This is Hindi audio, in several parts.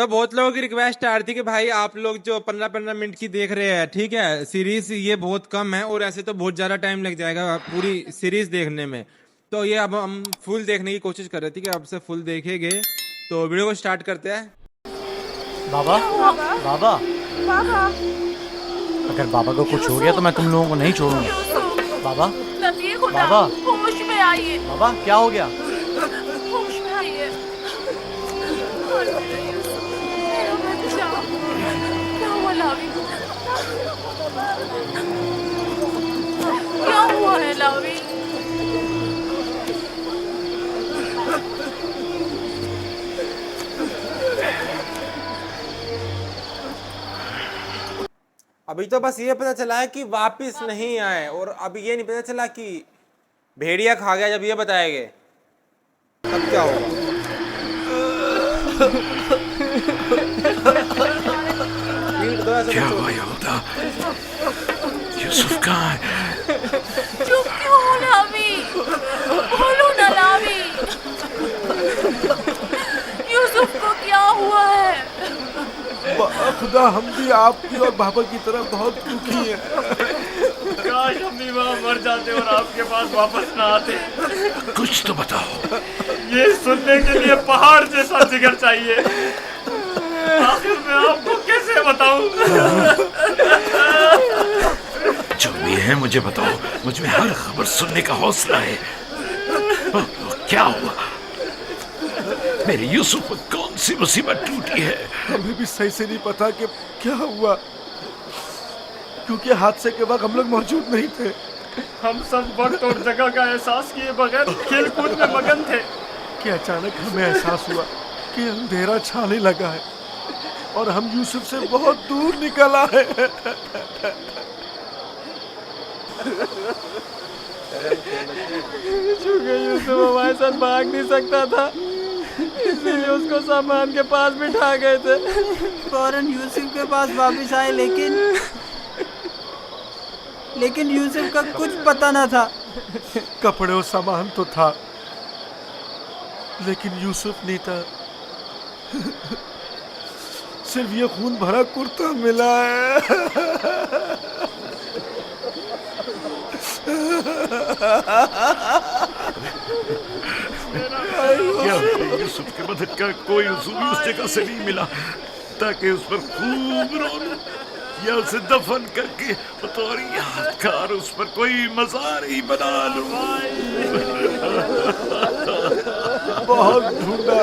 तो बहुत लोगों की रिक्वेस्ट आ रही थी कि भाई आप लोग जो 15-15 मिनट की देख रहे हैं, ठीक है, सीरीज ये बहुत कम है और ऐसे तो बहुत ज्यादा टाइम लग जाएगा पूरी सीरीज देखने में। तो ये अब हम फुल देखने की कोशिश कर रहे थे कि अब से फुल देखेंगे। तो वीडियो को स्टार्ट करते हैं। बाबा, बाबा, बाबा, बाबा, अगर बाबा को कुछ हो गया तो मैं तुम लोगों को नहीं छोड़ूंगा। यूसुफ, बाबा, नबी खुदा, बाबा, होश में आइए, बाबा क्या हो गया? होश में आइए। और मेरा यूसुफ, मेरा बच्चा, क्या हुआ लावी? क्या हुआ है लावी? अभी तो बस ये पता चला है कि वापस नहीं आए, और अभी ये नहीं पता चला कि भेड़िया खा गया। जब ये बताएंगे तब क्या होगा। पीट दो ऐसे क्या बच्चों हुआ को। यहूदा? यूसुफ कहाँ है? चुप क्यों हो लावी? बोलो ना लावी। यूसुफ को क्या हुआ है? खुदा, हम भी आपकी और बाबा की तरह बहुत दुखी हैं। काश हम भी वहाँ मर जाते और आपके पास वापस ना आते। कुछ तो बताओ। ये सुनने के लिए पहाड़ जैसा जिगर चाहिए। आखिर मैं आपको कैसे बताऊं? जो भी है मुझे बताओ, मुझ में हर खबर सुनने का हौसला है। क्या हुआ? मेरे यूसुफ पर कौन सी मुसीबत टूटी है? हमें भी सही से नहीं पता कि क्या हुआ, क्योंकि हादसे के वक्त हम लोग मौजूद नहीं थे। हम सब वक्त और जगह का एहसास किए बगैर खेल कूद में मगन थे कि अचानक हमें एहसास हुआ कि अंधेरा छाने लगा है और हम यूसुफ से बहुत दूर निकल आए। चूंकि यूसुफ हमारे साथ भाग नहीं सकता था, इसीलिए उसको सामान के पास बिठा गए थे। फौरन यूसुफ के पास वापस आए, लेकिन यूसुफ का कुछ पता न था। कपड़े और सामान तो था, लेकिन यूसुफ नहीं था। सिर्फ ये खून भरा कुर्ता मिला है। क्या यूसुफ के बदन का कोई उसूल उस जगह से नहीं मिला ताकि उस पर खूब रो लूं या उसे दफन करके बतौर यादगार उस पर कोई मजार ही बना लूं। बहुत ढूंढा,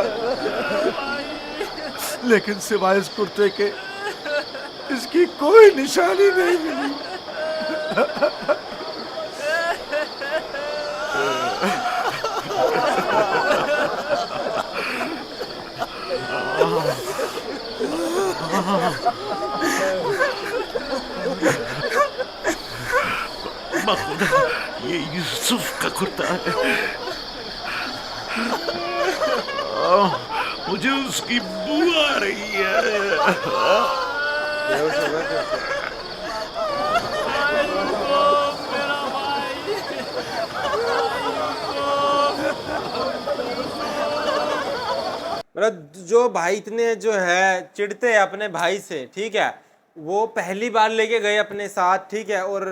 लेकिन सिवाय इस कुर्ते के इसकी कोई निशानी नहीं मिली। खुदा, ये यूसुफ का कुर्ता है। मुझे उसकी बू आ रही है। मतलब जो भाई इतने जो है चिढ़ते हैं अपने भाई से, ठीक है, वो पहली बार लेके गए अपने साथ, ठीक है, और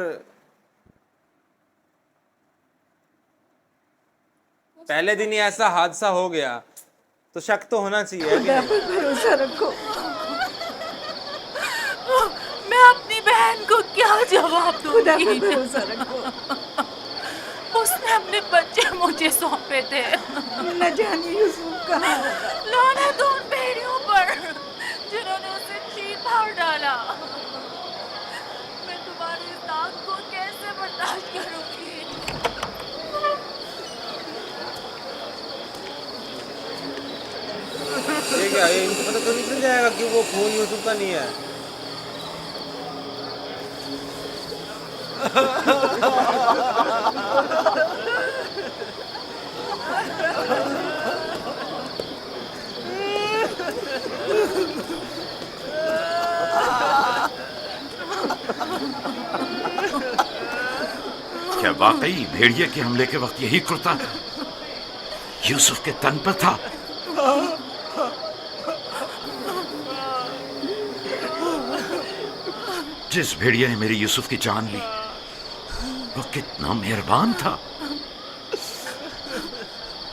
पहले दिन ही ऐसा हादसा हो गया तो शक तो होना चाहिए है कि खुदा नहीं? पर भरोसा रखो। मैं अपनी बहन को क्या जवाब दूंगी? खुदा पर भरोसा रखो। उसने अपने बच्चे मुझे सौंपे थे। न जाने यूसुफ कहाँ होगा। लानत उन भेड़ियों पर जिन्होंने उसे चीर फाड़ डाला। मैं तुम्हारी इस आग को कैसे बर्दाश्त करूंगी? ये क्या, ये इनको पता तो नहीं चल जाएगा कि वो खून यूसुफ का नहीं है? क्या वाकई भेड़िए के हमले के वक्त यही कुर्ता यूसुफ के तन पर था? जिस भेड़िए ने मेरी यूसुफ की जान ली वो कितना मेहरबान था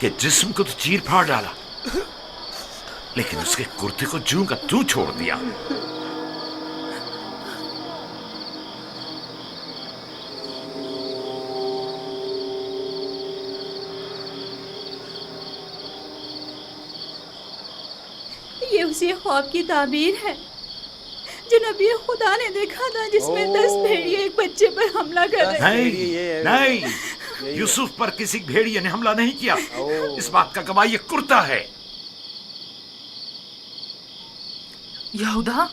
कि जिस्म को तो चीर फाड़ डाला लेकिन उसके कुर्ते को जूं का तू छोड़ दिया। ये उसी ख्वाब की ताबीर है जो नबी खुदा ने देखा था जिसमें 10 भेड़िए एक बच्चे पर हमला कर रहे थे। नहीं, यूसुफ पर किसी भेड़िए ने हमला नहीं किया। इस बात का गवाह ये कुर्ता है। यहूदा,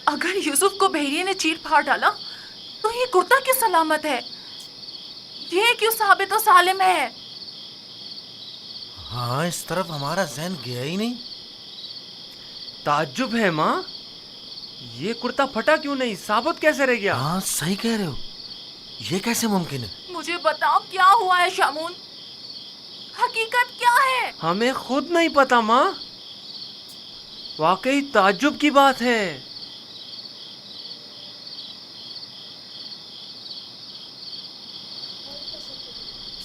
अगर यूसुफ को भेड़िए ने चीर फाड़ डाला तो ये कुर्ता क्यों सलामत है? ये क्यों साबित और सालिम है? हाँ, इस तरफ हमारा ज़हन गया ही नहीं। ताज्जुब है माँ, ये कुर्ता फटा क्यों नहीं, साबुत कैसे रह गया? हाँ, सही कह रहे हो। ये कैसे मुमकिन है? मुझे बताओ क्या हुआ है शामून, हकीकत क्या है? हमें खुद नहीं पता माँ, वाकई ताज्जुब की बात है।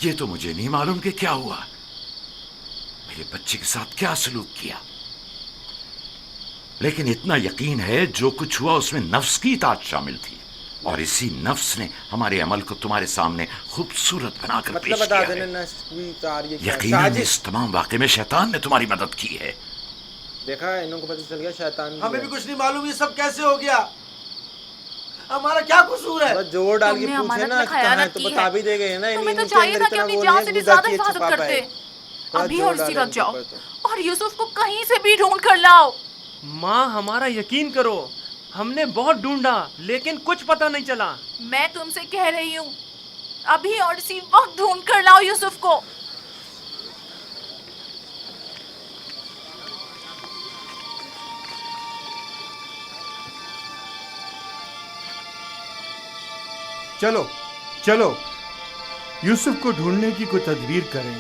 ये तो मुझे नहीं मालूम कि क्या हुआ, मेरे बच्चे के साथ क्या सलूक किया, लेकिन इतना यकीन है जो कुछ हुआ उसमें नफ्स की इताअत शामिल थी और इसी नफ्स ने हमारे अमल को तुम्हारे सामने खूबसूरत बनाकर पेश किया है। यकीनन इस तमाम वाक़े में शैतान ने तुम्हारी मदद की है। देखा, इन्हों को पता चल गया शैतान। हमें भी कुछ नहीं मालूम ये सब कैसे हो गया। हमारा क्या कसूर है? बस जोर डाल के पूछे ना कहाँ तो बता भी देंगे ना। तुम्हें तो चाहिए था कि अपनी जान से भी ज्यादा हिफाजत करते। अभी और इसी रख जाओ और यूसुफ को कहीं से भी ढूंढ कर लाओ। माँ, हमारा यकीन करो, हमने बहुत ढूंढा लेकिन कुछ पता नहीं चला। मैं तुमसे कह रही हूँ, अभी और इसी वक्त ढूंढ कर लाओ यूसुफ को। चलो चलो, यूसुफ को ढूंढने की कोई तदबीर करें।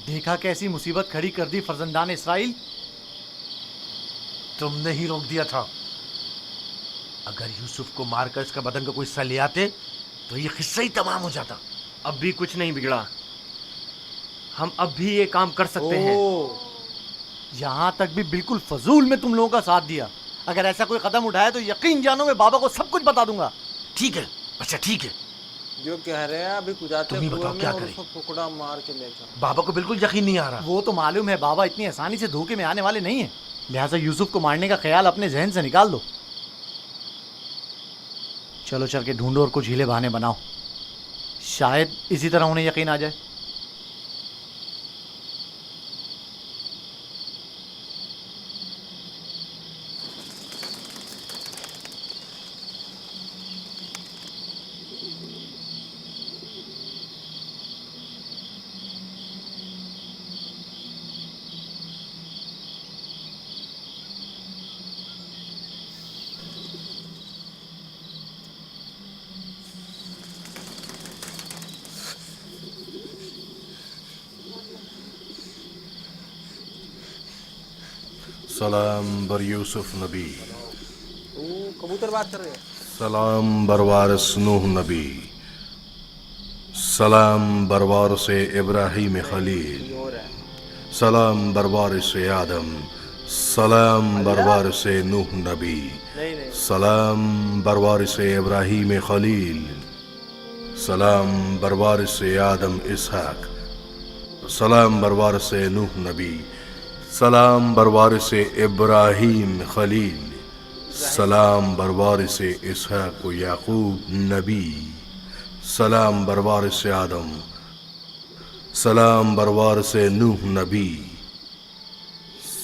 देखा कैसी मुसीबत खड़ी कर दी फर्जंदान इसराइल। तुमने ही रोक दिया था। अगर यूसुफ को मारकर इसका बदन का कोई हिस्सा ले आते तो ये किस्सा ही तमाम हो जाता। अब भी कुछ नहीं बिगड़ा, हम अब भी ये काम कर सकते हैं। यहां तक भी बिल्कुल फजूल में तुम लोगों का साथ दिया। अगर ऐसा कोई कदम उठाया तो यकीन जानो मैं बाबा को सब कुछ बता दूंगा। ठीक है, अच्छा ठीक है, जो कह रहे हैं अभी कुदाते तुम ही बताओ क्या करें। फुकड़ा मार के ले जाओ। बाबा को बिल्कुल यकीन नहीं आ रहा। वो तो मालूम है बाबा इतनी आसानी से धोखे में आने वाले नहीं है, लिहाजा यूसुफ को मारने का ख्याल अपने जहन से निकाल दो। चलो चल के ढूंढो और कुछ हीले बहाने बनाओ, शायद इसी तरह उन्हें यकीन आ जाए। सलाम बर यूसुफ नबी, कबूतर बात कर रहे हैं। सलाम बर वारिस नूह नबी, सलाम बर वारिस इब्राहीम खलील, सलाम बर वारिस आदम, सलाम बर वारिस नूह नबी, सलाम बर वारिस इब्राहीम खलील, सलाम बर वारिस आदम इसहाक, सलाम बर वारिस नूह नबी, सलाम बर वारिस इब्राहीम खलील, सलाम बर वारिस इसहाक याकूब नबी, सलाम बर वारिस आदम, सलाम बर वारिस नूह नबी,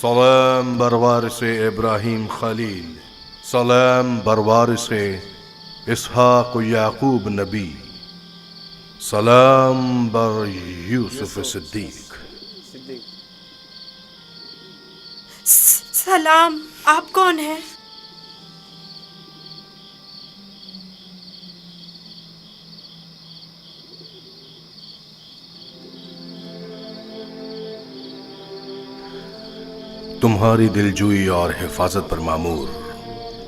सलाम बर वारिस इब्राहीम खलील, सलाम बर वारिस इसहाक याकूब नबी, सलाम बर यूसुफ सिद्दीक। सलाम, आप कौन हैं? तुम्हारी दिलजुई और हिफाजत पर मामूर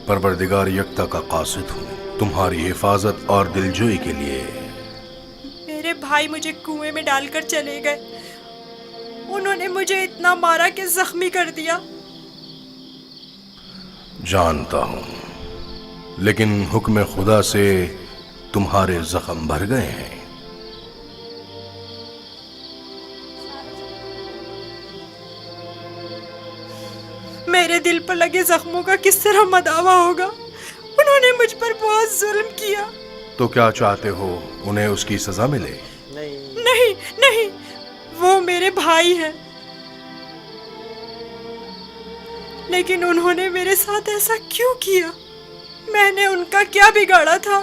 परवरदिगार यकता का कासिद हूँ। तुम्हारी हिफाजत और दिलजुई के लिए। मेरे भाई मुझे कुएं में डालकर चले गए। उन्होंने मुझे इतना मारा कि जख्मी कर दिया। जानता हूँ, लेकिन हुक्म खुदा से तुम्हारे जख्म भर गए हैं। मेरे दिल पर लगे जख्मों का किस तरह मदावा होगा? उन्होंने मुझ पर बहुत जुल्म किया। तो क्या चाहते हो, उन्हें उसकी सजा मिले? नहीं नहीं, वो मेरे भाई हैं, लेकिन उन्होंने मेरे साथ ऐसा क्यों किया? मैंने उनका क्या बिगाड़ा था?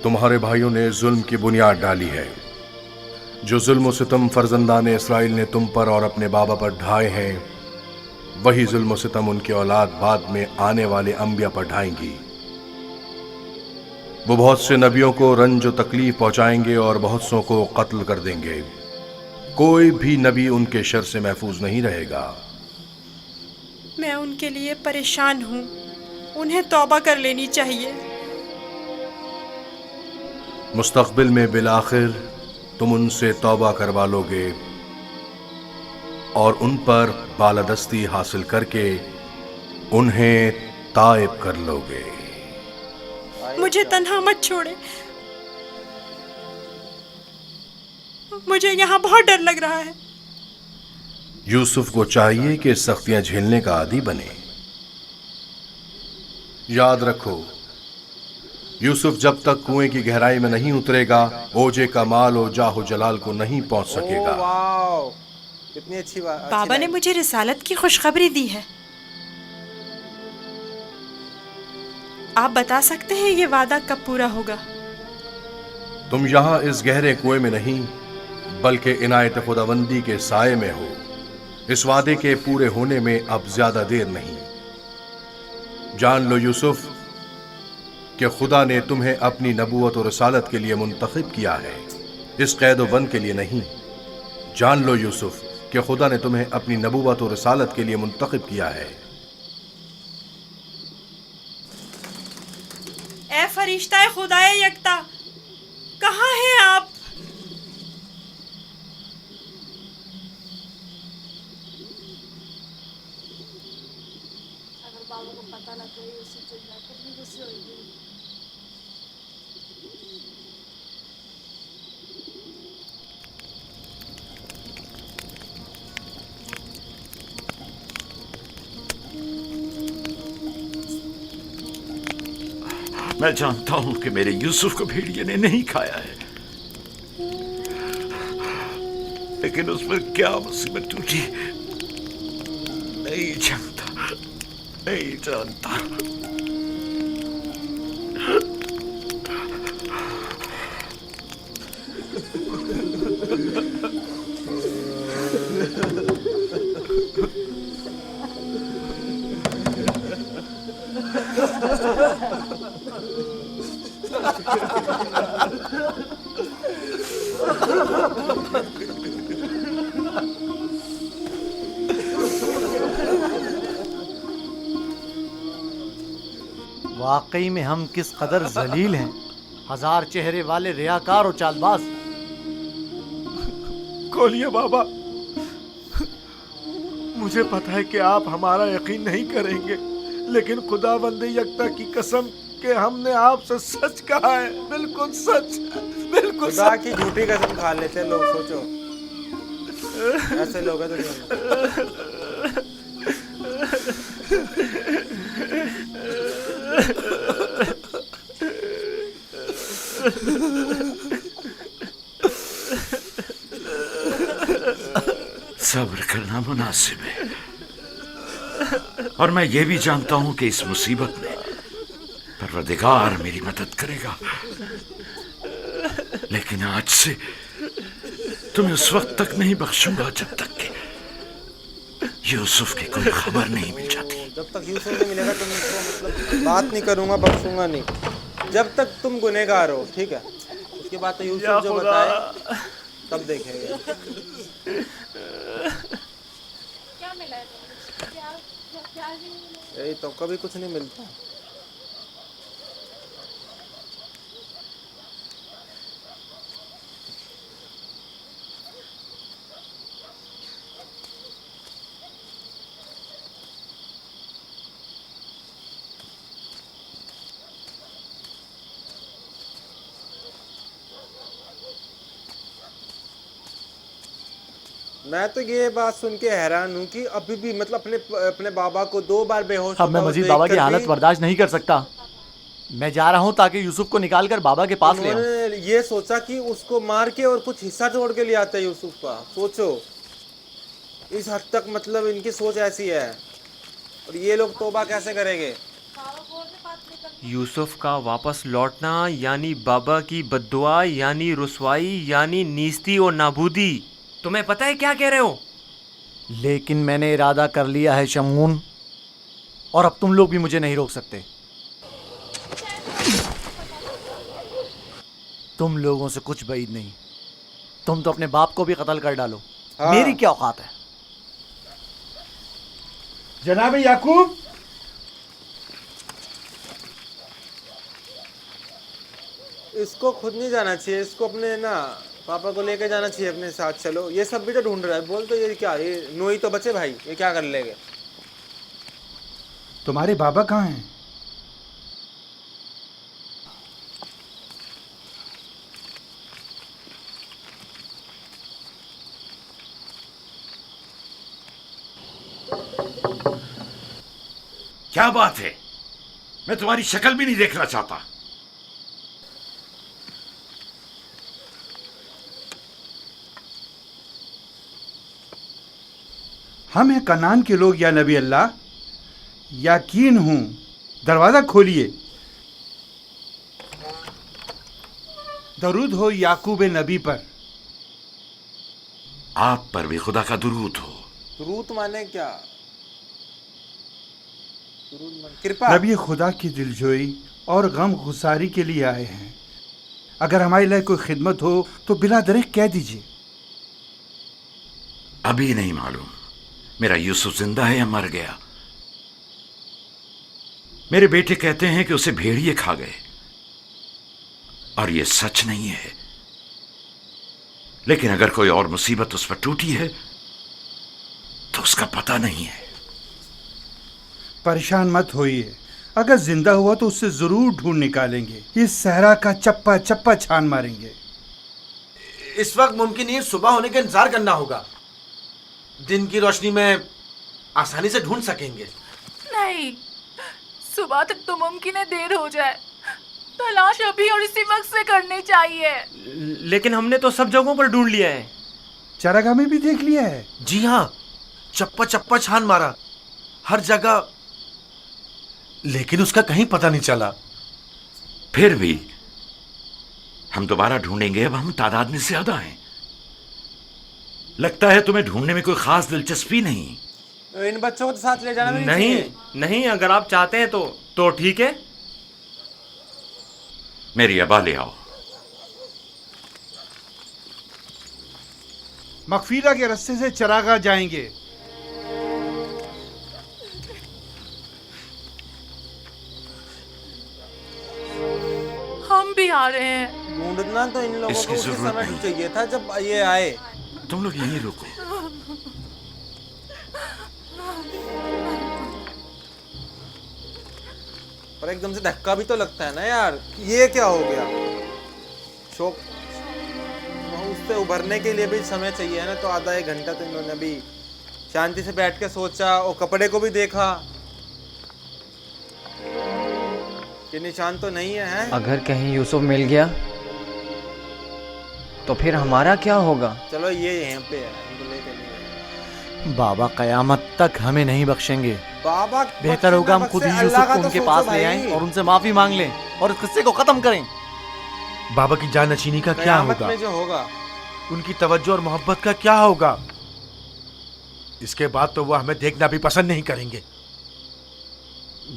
तुम्हारे भाइयों ने जुल्म की बुनियाद डाली है। जो जुल्म सितम फर्जंदान इसराइल ने तुम पर और अपने बाबा पर ढाए हैं, वही जुल्म सितम उनकी औलाद बाद में आने वाले अंबिया पर ढाएंगी। वो बहुत से नबियों को रंज और तकलीफ पहुंचाएंगे और बहुत सौ को कत्ल कर देंगे। कोई भी नबी उनके शर से महफूज नहीं रहेगा। मैं उनके लिए परेशान हूँ। उन्हें तौबा कर लेनी चाहिए। मुस्तकबिल में बिलाखिर तुम उनसे तौबा करवा लोगे और उन पर बालादस्ती हासिल करके उन्हें ताइब कर लोगे। मुझे तन्हा मत छोड़े। मुझे यहाँ बहुत डर लग रहा है। यूसुफ को चाहिए कि सख्तियां झेलने का आदी बने। याद रखो, यूसुफ जब तक कुएं की गहराई में नहीं उतरेगा, ओजे का माल और जाहो जलाल को नहीं पहुंच सकेगा। कितनी अच्छी बात। बाबा ने मुझे रिसालत की खुशखबरी दी है। आप बता सकते हैं ये वादा कब पूरा होगा? तुम यहां इस गहरे कुएं में नहीं, बल्कि इनायत खुदाबंदी के साए में हो। इस वादे के पूरे होने में अब ज्यादा देर नहीं। जान लो यूसुफ कि खुदा ने तुम्हें अपनी नबूवत और रिसालत के लिए मुंतखब किया है, इस कैद व बंद के लिए नहीं। जान लो यूसुफ कि खुदा ने तुम्हें अपनी नबूवत और रिसालत के लिए मुंतखब किया है। ए फरिश्ता खुदाए यकता, कहाँ हैं आप? अगर बाबा को पता लग गया यूसुफ जिंदा है, कितनी गुस्से होगी। मैं जानता हूं कि मेरे यूसुफ को भेड़िए ने नहीं खाया है, लेकिन उस पर क्या मुसीबत टूटी नहीं जानता, नहीं जानता। वाकई में हम किस कदर जलील हैं, हजार चेहरे वाले रियाकार और चालबाज। खोलिए बाबा, मुझे पता है कि आप हमारा यकीन नहीं करेंगे, लेकिन खुदावंद यकता की कसम कि हमने आपसे सच कहा है, बिल्कुल सच, बिल्कुल खुदा सच। की झूठी कसम खा लेते लोग। सोचो ऐसे लोग हैं सब्र करना मुनासिब है, और मैं ये भी जानता हूं कि इस मुसीबत में परवरदिगार मेरी मदद करेगा। लेकिन आज से तुम्हें उस वक्त तक नहीं बख्शूंगा जब तक कि यूसुफ की कोई खबर नहीं मिल जाती। जब तक यूसुफ नहीं मिलेगा तुमको मतलब बात नहीं करूंगा, बख्शूंगा नहीं, जब तक तुम गुनहगार हो, ठीक है? उसके बाद तो यूसुफ जो बताए तब देखेंगे। क्या मिला है? यही तो, कभी कुछ नहीं मिलता। मैं तो ये बात सुन के हैरान हूँ कि अभी भी मतलब अपने बाबा को 2 बार बेहोश अब मैं मजीद बाबा की हालत बर्दाश्त नहीं कर सकता। मैं जा रहा हूँ ताकि यूसुफ को निकाल कर बाबा के पास ले आऊं। ये सोचा कि उसको मार के और कुछ हिस्सा जोड़ के ले आता है यूसुफ का। सोचो इस हद तक मतलब इनकी सोच ऐसी है, और ये लोग तौबा कैसे करेंगे? यूसुफ का वापस लौटना यानी बाबा की बद्दुआ, यानी रुसवाई, यानी नीस्ती और नाबूदी। तुम्हें पता है क्या कह रहे हो? लेकिन मैंने इरादा कर लिया है शमून, और अब तुम लोग भी मुझे नहीं रोक सकते। तुम लोगों से कुछ बईद नहीं। तुम तो अपने बाप को भी कत्ल कर डालो। हाँ। मेरी क्या औकात है? जनाब याकूब, इसको खुद नहीं जाना चाहिए, इसको अपने ना पापा को लेके जाना चाहिए अपने साथ। चलो, ये सब भी तो ढूंढ रहा है। बोल तो ये क्या, ये नोई तो बचे भाई, ये क्या कर लेंगे? तुम्हारे बाबा कहाँ हैं? क्या बात है? मैं तुम्हारी शक्ल भी नहीं देखना चाहता। हम हैं कनान के लोग या नबी अल्लाह, यकीन हूं, दरवाजा खोलिए। दरूद हो याकूब नबी पर। आप पर भी खुदा का दुरूद हो। दुरूद माने क्या? कृपा। नबी खुदा की दिलजोई और गम गुसारी के लिए आए हैं। अगर हमारे लिए कोई खिदमत हो तो बिला दरेक कह दीजिए। अभी नहीं मालूम मेरा यूसुफ जिंदा है या मर गया। मेरे बेटे कहते हैं कि उसे भेड़िए खा गए, और यह सच नहीं है। लेकिन अगर कोई और मुसीबत उस पर टूटी है तो उसका पता नहीं है। परेशान मत होइए, अगर जिंदा हुआ तो उससे जरूर ढूंढ निकालेंगे। इस सहरा का चप्पा चप्पा छान मारेंगे। इस वक्त मुमकिन नहीं, सुबह होने का इंतजार करना होगा। दिन की रोशनी में आसानी से ढूंढ सकेंगे। नहीं, सुबह तक तो मुमकिन है देर हो जाए। तलाश अभी और इसी वक्त से करनी चाहिए। लेकिन हमने तो सब जगहों पर ढूंढ लिया है। चारागाह में भी देख लिया है। जी हाँ, चप्पा चप्पा छान मारा हर जगह, लेकिन उसका कहीं पता नहीं चला। फिर भी हम दोबारा ढूंढेंगे। अब हम तादाद में ज्यादा हैं। लगता है तुम्हें ढूंढने में कोई खास दिलचस्पी नहीं। इन बच्चों को तो साथ ले जाना भी नहीं, अगर आप चाहते हैं तो ठीक है। मेरी अबा ले आओ। मगफीरा के रास्ते से चरागाह जाएंगे। हम भी आ रहे हैं। ढूंढना तो इन लोगों को उसी समय चाहिए था जब ये आए। तुम लोग यहीं रुको। पर एकदम से धक्का भी तो लगता है ना यार, ये क्या हो गया? शोक उससे उभरने के लिए भी समय चाहिए ना। तो आधा 1 घंटा तो इन्होंने भी शांति से बैठ के सोचा और कपड़े को भी देखा कि निशान तो नहीं है। अगर कहीं यूसुफ मिल गया तो फिर हमारा क्या होगा? चलो ये यहाँ पे है, इनको लेके नहीं है। बाबा कयामत तक हमें नहीं बख्शेंगे। बाबा बेहतर होगा हम खुद ही यूसुफ को उनके पास ले आएं और उनसे माफी मांग लें और इस किस्से को खत्म करें। बाबा की जानशीनी का क्या होगा? में जो होगा, उनकी तवज्जो और मोहब्बत का क्या होगा? इसके बाद तो वो हमें देखना भी पसंद नहीं करेंगे।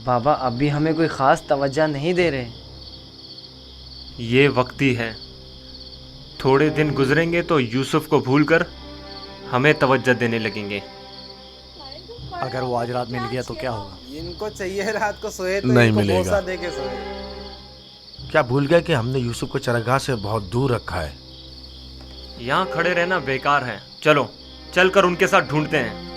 बाबा अभी हमें कोई खास तवज्जो नहीं दे रहे। ये वक्त ही है, थोड़े दिन गुजरेंगे तो यूसुफ को भूलकर हमें तवज्जो देने लगेंगे। अगर वो आज रात मिल गया तो क्या होगा? इनको चाहिए रात को सोए तो नहीं इनको मिलेगा। भरोसा दे के सोए। क्या भूल गए कि हमने यूसुफ को चरगाह से बहुत दूर रखा है? यहाँ खड़े रहना बेकार है, चलो चलकर उनके साथ ढूंढते हैं।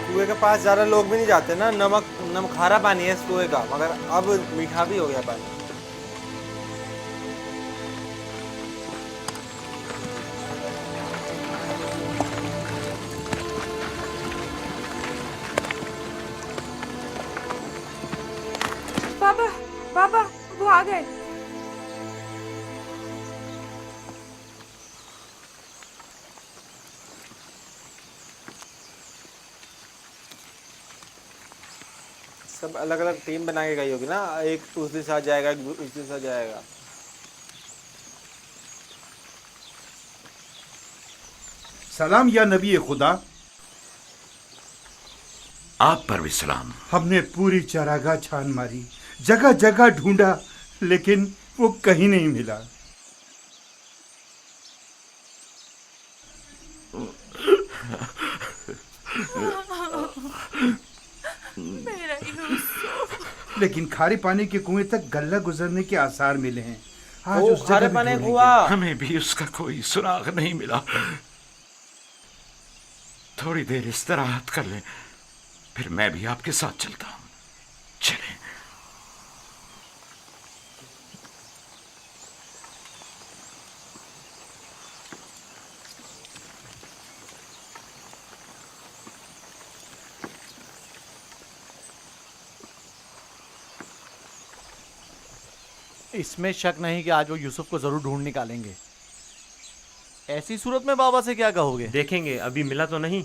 कुएं के पास ज्यादा लोग भी नहीं जाते ना। नमखारा पानी है इस कुएं का, मगर अब मीठा भी हो गया पानी। बाबा बाबा वो आ गए। सब अलग अलग टीम बना के गई होगी ना, एक उस दिशा जाएगा, एक उस दिशा जाएगा। सलाम या नबी खुदा। आप पर भी सलाम। हमने पूरी चरागाह छान मारी, जगह जगह ढूंढा, लेकिन वो कहीं नहीं मिला। मेरा यूसुफ। लेकिन खारे पानी के कुएं तक गल्ला गुजरने के आसार मिले हैं। आज ओ, उस जगह खारे भी पानी ढूंढेंगे। कुआं। हमें भी उसका कोई सुराग नहीं मिला। थोड़ी देर इस्तराहत कर लें, फिर मैं भी आपके साथ चलता हूं। चलें। इसमें शक नहीं कि आज वो यूसुफ को जरूर ढूंढ निकालेंगे। ऐसी सूरत में बाबा से क्या कहोगे? देखेंगे, अभी मिला तो नहीं।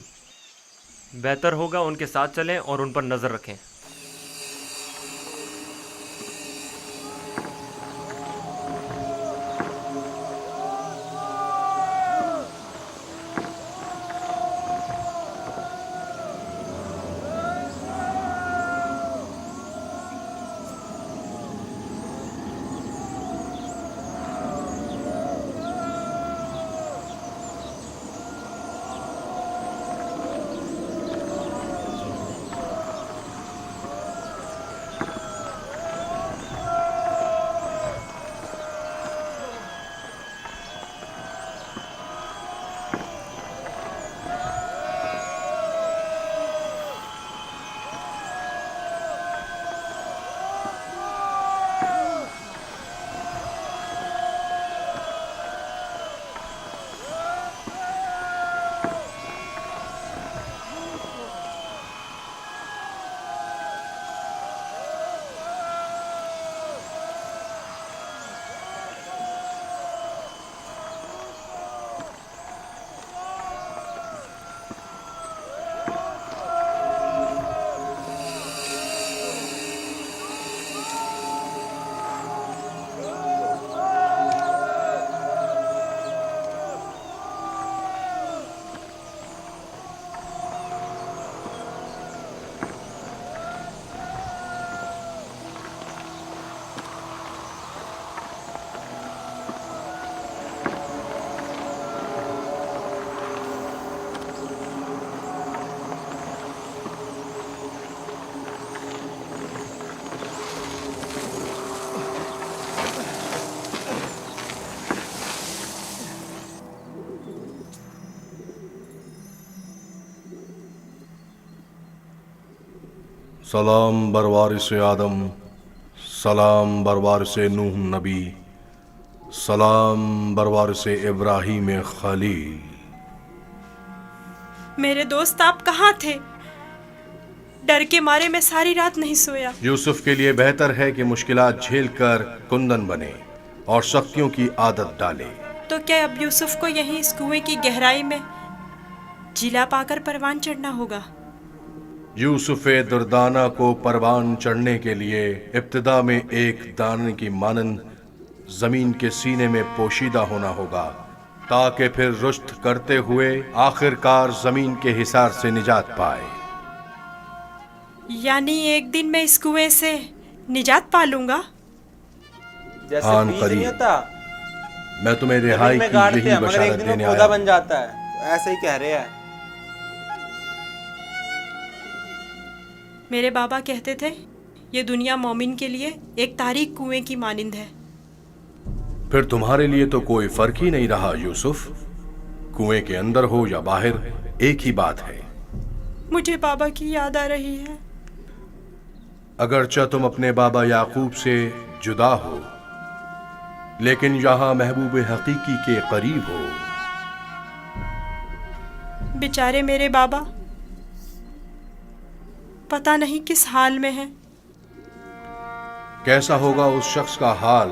बेहतर होगा उनके साथ चलें और उन पर नजर रखें। सलाम बरवारिस आदम, सलाम बरवारिस नूह नबी, सलाम बरवारिस इब्राहीम खलील। मेरे दोस्त आप कहाँ थे? डर के मारे मैं सारी रात नहीं सोया। यूसुफ के लिए बेहतर है कि मुश्किलात झेल कर कुंदन बने और शक्तियों की आदत डाले। तो क्या अब यूसुफ को यहीं इस कुएं की गहराई में जिला पाकर परवान चढ़ना होगा? यूसुफ दुर्दाना को परवान चढ़ने के लिए इब्तिदा में एक दाने की मानंद जमीन के सीने में पोशीदा होना होगा, ताकि फिर रुश्त करते हुए आखिरकार जमीन के हिसार से निजात पाए। यानी एक दिन मैं इस कुएं से निजात पा लूंगा? जैसे बीज नहीं होता, मैं तुम्हें रिहाई की यही बशारत देने आया। बन जाता है, ऐसे ही कह रहे हैं। मेरे बाबा कहते थे ये दुनिया मोमिन के लिए एक तारीक कुएं की मानिंद है। फिर तुम्हारे लिए तो कोई फर्क ही नहीं रहा यूसुफ, कुएं के अंदर हो या बाहर एक ही बात है। मुझे बाबा की याद आ रही है। अगरचा तुम अपने बाबा याकूब से जुदा हो, लेकिन यहां महबूब हकीकी के करीब हो। बेचारे मेरे बाबा पता नहीं किस हाल में हैं। कैसा होगा उस शख्स का हाल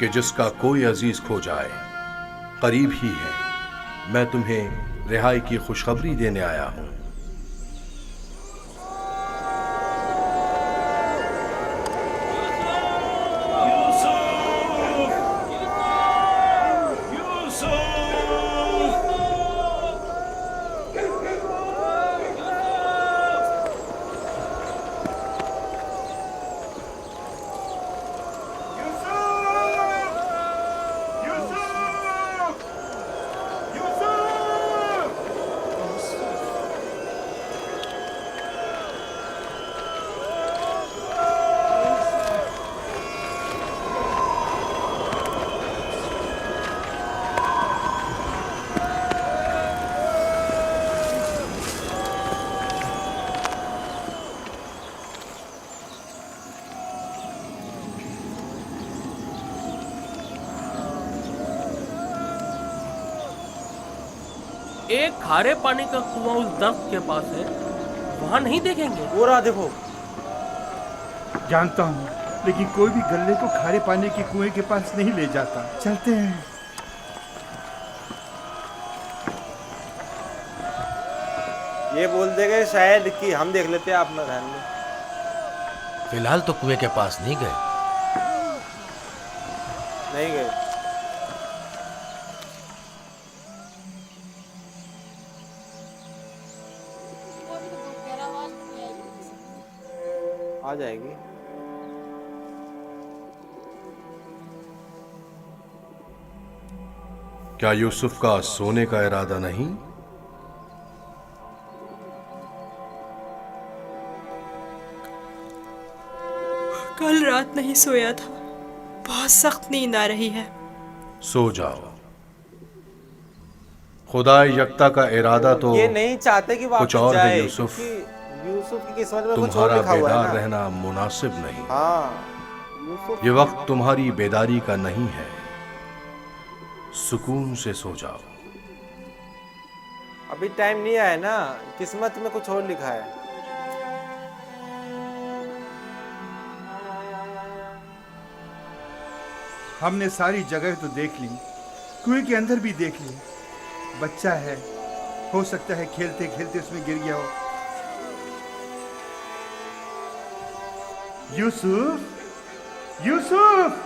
कि जिसका कोई अजीज खो जाए। करीब ही है, मैं तुम्हें रिहाई की खुशखबरी देने आया हूं। एक खारे पानी का कुआं उस दर्ख्त के पास है, वहां नहीं देखेंगे? वो रहा देखो। जानता हूँ, लेकिन कोई भी गल्ले को खारे पानी के कुएं के पास नहीं ले जाता। चलते हैं। ये बोल देंगे शायद कि हम देख लेते हैं अपना ध्यान में। फिलहाल तो कुएं के पास नहीं गए। नहीं गए। आ जाएगी। क्या यूसुफ का सोने का इरादा नहीं? कल रात नहीं सोया था, बहुत सख्त नींद आ रही है। सो जाओ। खुदा यकता का इरादा तो ये नहीं चाहते कि कुछ और है यूसुफ। यूसुफ की किस्मत में कुछ और तुम्हारा लिखा हुआ है बेदार ना। रहना मुनासिब नहीं। हाँ, यूसुफ ये वक्त तुम्हारी बेदारी का नहीं है। सुकून से सो जाओ। अभी टाइम नहीं आया ना, किस्मत में कुछ और लिखा है। हमने सारी जगह तो देख ली, कुएं के अंदर भी देख ली। बच्चा है, हो सकता है खेलते खेलते उसमें गिर गया हो। यूसुफ, यूसुफ,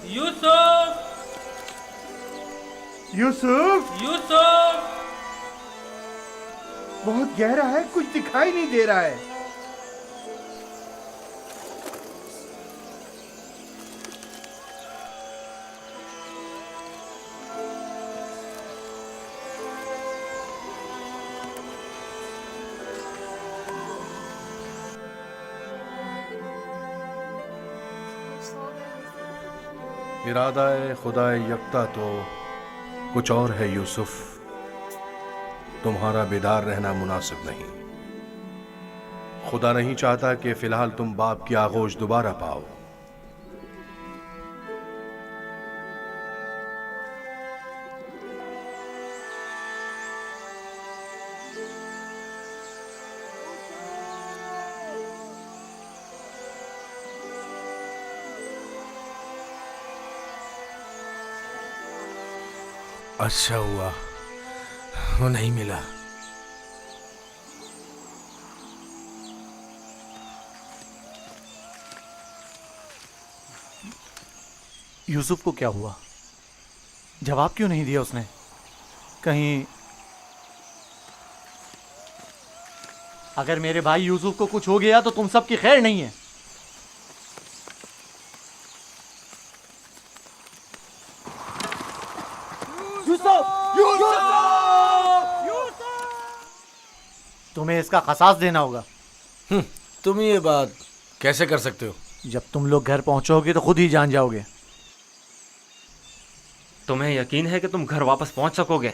यूसुफ, यूसुफ, यूसुफ। बहुत गहरा है, कुछ दिखाई नहीं दे रहा है। इरादा खुदा यकता तो कुछ और है यूसुफ। तुम्हारा बेदार रहना मुनासिब नहीं। खुदा नहीं चाहता कि फिलहाल तुम बाप की आगोश दोबारा पाओ। अच्छा हुआ वो नहीं मिला। यूसुफ को क्या हुआ? जवाब क्यों नहीं दिया उसने? कहीं अगर मेरे भाई यूसुफ को कुछ हो गया तो तुम सबकी खैर नहीं है। तुम्हें इसका खसास देना होगा। तुम ये बात कैसे कर सकते हो? जब तुम लोग घर पहुंचोगे तो खुद ही जान जाओगे। तुम्हें यकीन है कि तुम घर वापस पहुंच सकोगे?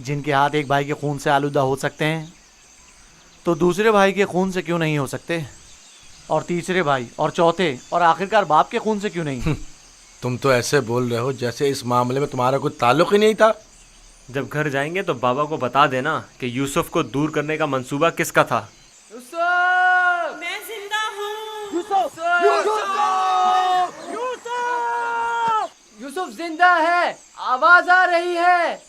जिनके हाथ एक भाई के खून से आलूदा हो सकते हैं तो दूसरे भाई के खून से क्यों नहीं हो सकते? और तीसरे भाई और चौथे और आखिरकार बाप के खून से क्यों नहीं? तुम तो ऐसे बोल रहे हो जैसे इस मामले में तुम्हारा कोई ताल्लुक ही नहीं था। जब घर जाएंगे तो बाबा को बता देना कि यूसुफ को दूर करने का मंसूबा किसका था। मैं जिंदा हूँ। यूसुफ जिंदा है, आवाज आ रही है।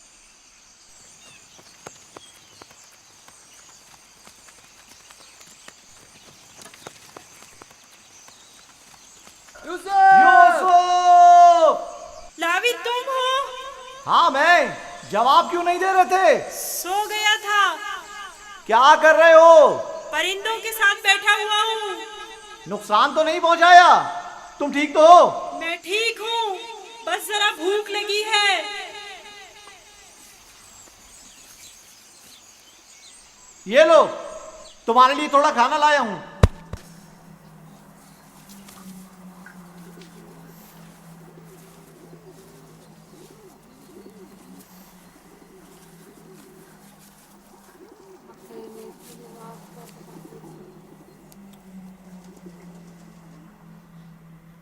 लावी तुम हो? हाँ मैं। जवाब क्यों नहीं दे रहे थे? सो गया था। क्या कर रहे हो? परिंदों के साथ बैठा हुआ हूँ। नुकसान तो नहीं पहुंचाया? तुम ठीक तो हो? मैं ठीक हूँ, बस जरा भूख लगी है। ये लो, तुम्हारे लिए थोड़ा खाना लाया हूं।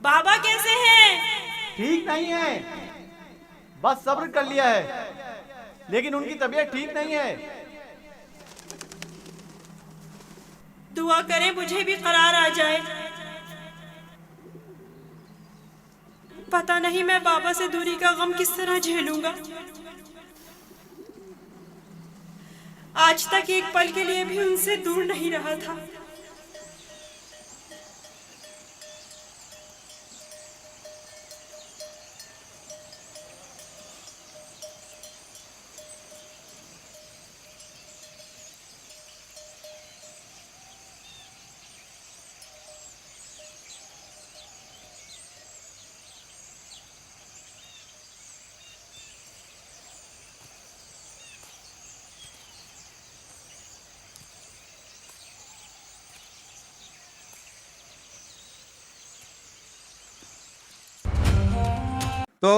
बाबा कैसे हैं? ठीक नहीं है, बस सब्र कर लिया है, लेकिन उनकी तबीयत ठीक नहीं है। दुआ करें मुझे भी करार आ जाए। पता नहीं मैं बाबा से दूरी का गम किस तरह झेलूंगा। आज तक एक पल के लिए भी उनसे दूर नहीं रहा था। तो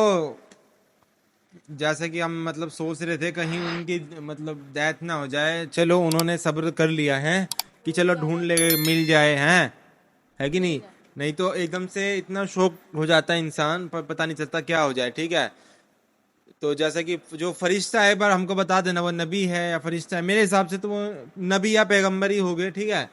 जैसे कि हम मतलब सोच रहे थे कहीं उनकी मतलब डेथ ना हो जाए। चलो उन्होंने सब्र कर लिया है कि चलो ढूंढ ले मिल जाए, हैं है कि नहीं? नहीं तो एकदम से इतना शौक हो जाता है इंसान, पर पता नहीं चलता क्या हो जाए। ठीक है, तो जैसे कि जो फरिश्ता है, बार हमको बता देना वो नबी है या फरिश्ता है। मेरे हिसाब से तो वो नबी या पैगंबर ही हो गए। ठीक है,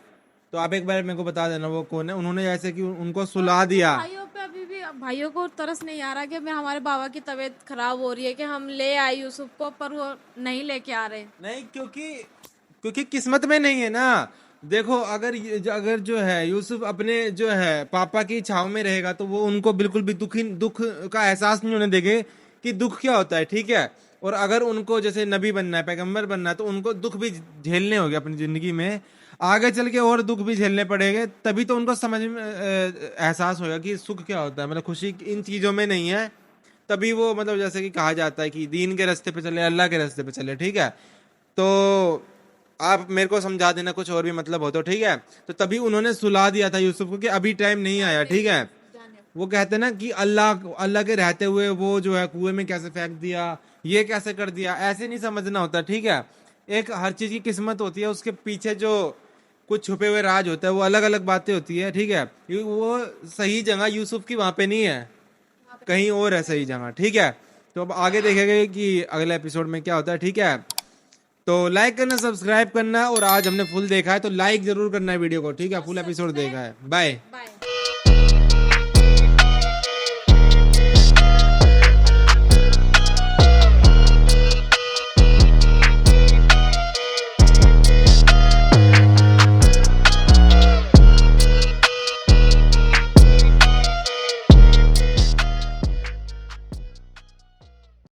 तो आप एक बार मेरे को बता देना वो कौन है। उन्होंने जैसे कि उनको सुला दिया। भाइयों पे अभी भी भाइयों को तरस नहीं आ रहा कि मैं हमारे बाबा की तबीयत खराब हो रही है कि हम ले आए यूसुफ को, पर वो नहीं लेके आ रहे। नहीं, क्योंकि किस्मत में नहीं है ना। देखो अगर जो है यूसुफ अपने जो है पापा की छाव में रहेगा तो वो उनको बिल्कुल भी दुख का एहसास नहीं होने देंगे कि दुख क्या होता है। ठीक है, और अगर उनको जैसे नबी बनना है, पैगंबर बनना है, तो उनको दुख भी झेलने होंगे अपनी जिंदगी में। आगे चल के और दुख भी झेलने पड़ेंगे, तभी तो उनको समझ में एहसास होगा कि सुख क्या होता है। मतलब खुशी इन चीज़ों में नहीं है, तभी वो मतलब जैसे कि कहा जाता है कि दीन के रास्ते पे चले, अल्लाह के रास्ते पे चले। ठीक है, तो आप मेरे को समझा देना कुछ और भी मतलब हो तो। ठीक है, तो तभी उन्होंने सुला दिया था यूसुफ को कि अभी टाइम नहीं आया। ठीक है, वो कहते हैं ना कि अल्लाह के रहते हुए वो जो है कुएं में कैसे फेंक दिया, ये कैसे कर दिया, ऐसे नहीं समझना होता। ठीक है, एक हर चीज की किस्मत होती है, उसके पीछे जो कुछ छुपे हुए राज होता है, वो अलग अलग बातें होती है, ठीक है। वो सही जगह यूसुफ की वहां पे नहीं है, कहीं और है सही जगह, ठीक है। तो अब आगे देखेंगे कि अगले एपिसोड में क्या होता है, ठीक है। तो लाइक करना, सब्सक्राइब करना, और आज हमने फुल देखा है तो लाइक जरूर करना है वीडियो को, ठीक है। फुल एपिसोड देखा है। बाय।